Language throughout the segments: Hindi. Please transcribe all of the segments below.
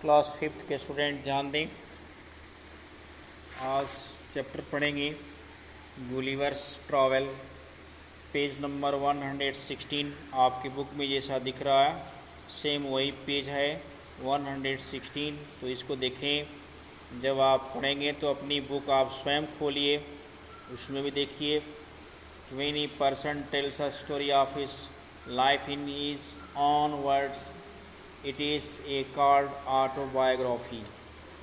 क्लास फिफ्थ के स्टूडेंट ध्यान दें। आज चैप्टर पढ़ेंगे गुलिवर्स ट्रैवल, पेज नंबर 116। आपकी बुक में जैसा दिख रहा है सेम वही पेज है 116। तो इसको देखें। जब आप पढ़ेंगे तो अपनी बुक आप स्वयं खोलिए, उसमें भी देखिए। When a person tells a story of his life in his own words, it is a called autobiography।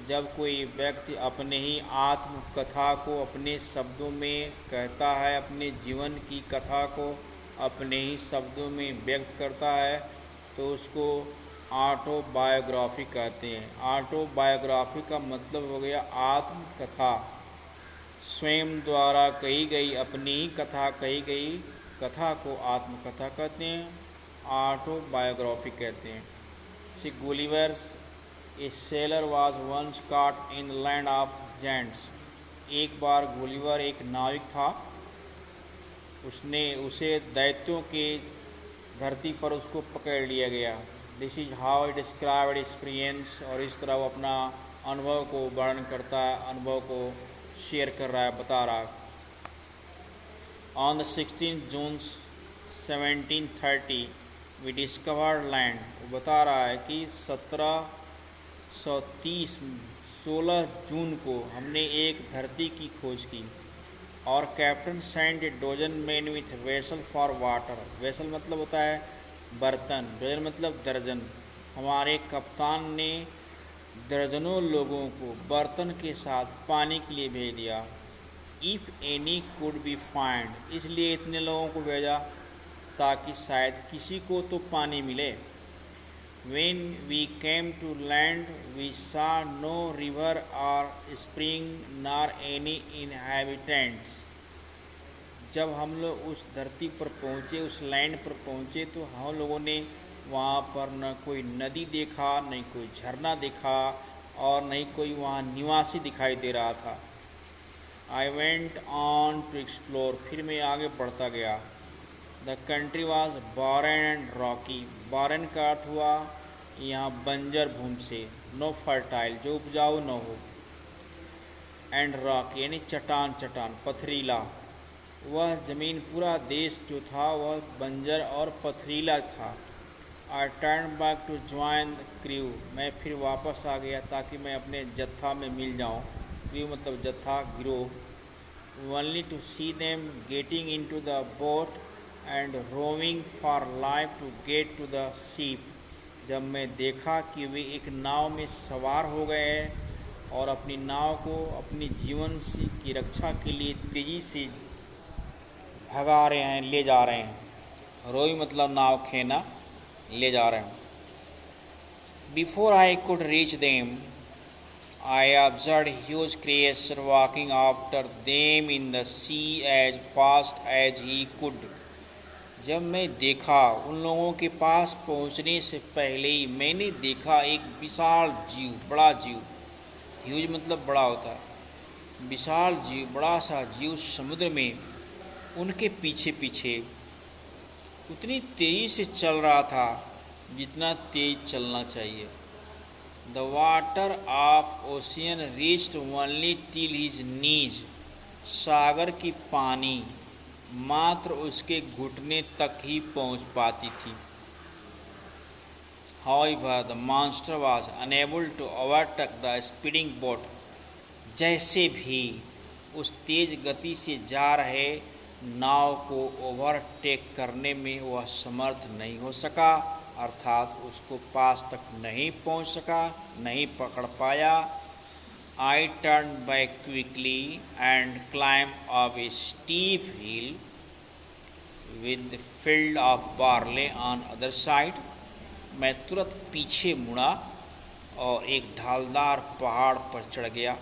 जब कोई व्यक्ति अपने ही आत्मकथा को अपने शब्दों में कहता है, अपने जीवन की कथा को अपने ही शब्दों में व्यक्त करता है, तो उसको ऑटोबायोग्राफी कहते हैं। ऑटोबायोग्राफी का मतलब हो गया आत्मकथा, स्वयं द्वारा कही गई अपनी ही कथा, कही गई कथा को आत्मकथा कहते हैं, ऑटोबायोग्राफी कहते हैं। C Gulliver's a sailor was once caught in land of giants. एक बार गुलिवर एक नाविक था, उसे दैत्यों के धरती पर उसको पकड़ लिया गया। This is how it described experience. और इस तरह वो अपना अनुभव को वर्णन करता है, अनुभव को शेयर कर रहा है, बता रहा है। On the 16 June 1730 we discovered land. वो बता रहा है कि 16 जून को हमने एक धरती की खोज की। और captain sent a dozen man with vessel for water. Vessel मतलब होता है बर्तन, डोजन मतलब दर्जन। हमारे कप्तान ने दर्जनों लोगों को बर्तन के साथ पानी के लिए भेज दिया। If any could be find, इसलिए इतने लोगों को भेजा ताकि शायद किसी को तो पानी मिले। When we came to land, we saw no river or spring nor any inhabitants। जब हम लोग उस धरती पर पहुँचे, उस लैंड पर पहुँचे, तो हम लोगों ने वहाँ पर न कोई नदी देखा, न कोई झरना देखा, और नहीं कोई वहाँ निवासी दिखाई दे रहा था। I went on to explore, फिर मैं आगे बढ़ता गया। द कंट्री वॉज बारन एंड रॉकी। बारन का अर्थ हुआ यहाँ बंजर भूमि से, नो फर्टाइल, जो उपजाऊ न हो। एंड रॉक यानी चट्टान, चट्टान पथरीला। वह ज़मीन, पूरा देश जो था वह बंजर और पथरीला था। I turn back to join crew. मैं फिर वापस आ गया ताकि मैं अपने जत्था में मिल जाऊँ। क्रू मतलब जत्था, गिरोह। Only to see them getting into the boat and rowing for life to get to the ship. जब मैं देखा कि वे एक नाव में सवार हो गए हैं और अपनी नाव को अपनी जीवन की रक्षा के लिए तेज़ी से भगा रहे हैं, ले जा रहे हैं। रोई मतलब नाव खेना, ले जा रहे हैं। Before I could reach them I observe huge creature walking after them in the sea as fast as he could. जब मैं देखा, उन लोगों के पास पहुंचने से पहले ही मैंने देखा एक विशाल जीव, बड़ा जीव। ह्यूज मतलब बड़ा होता है। विशाल जीव, बड़ा सा जीव समुद्र में उनके पीछे पीछे उतनी तेज़ी से चल रहा था जितना तेज चलना चाहिए। The water of ocean reached only till his knees. सागर की पानी मात्र उसके घुटने तक ही पहुंच पाती थी। However, the monster was unable to overtake the speeding boat। जैसे भी उस तेज गति से जा रहे नाव को ओवरटेक करने में वह समर्थ नहीं हो सका, अर्थात उसको पास तक नहीं पहुंच सका, नहीं पकड़ पाया। I turned back quickly and climbed up a steep hill with field of barley on other side। मैं तुरंत पीछे मुड़ा और एक ढालदार पहाड़ पर चढ़ गया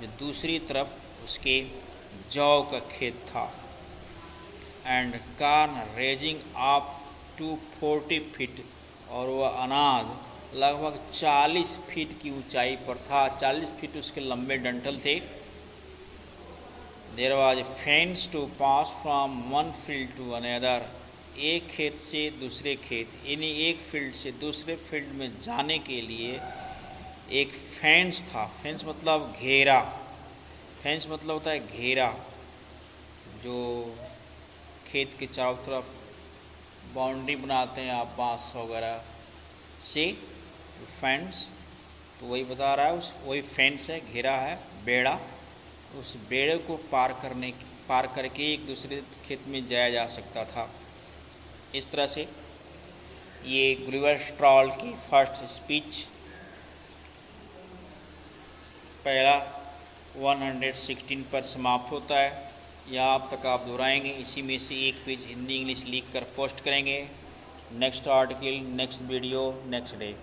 जो दूसरी तरफ उसके जौ का खेत था। And corn raising up to 40 feet, और वह अनाज लगभग 40 फीट की ऊंचाई पर था। 40 फीट उसके लंबे डंठल थे। There was a fence to pass from one field to another. एक खेत से दूसरे खेत, यानी एक फील्ड से दूसरे फील्ड में जाने के लिए एक फेंस था। फेंस मतलब घेरा। फेंस मतलब होता है घेरा, जो खेत के चारों तरफ बाउंड्री बनाते हैं आप बांस वगैरह से, फेंस। तो वही बता रहा है, उस वही फेंस है, घेरा है, बेड़ा। उस बेड़े को पार करके एक दूसरे खेत में जाया जा सकता था। इस तरह से ये गुलिवर स्ट्रॉल की फर्स्ट स्पीच पहला 116 पर समाप्त होता है। यहाँ तक आप दोहराएंगे, इसी में से एक पेज हिंदी इंग्लिश लिख कर पोस्ट करेंगे। Next article, next video, next day.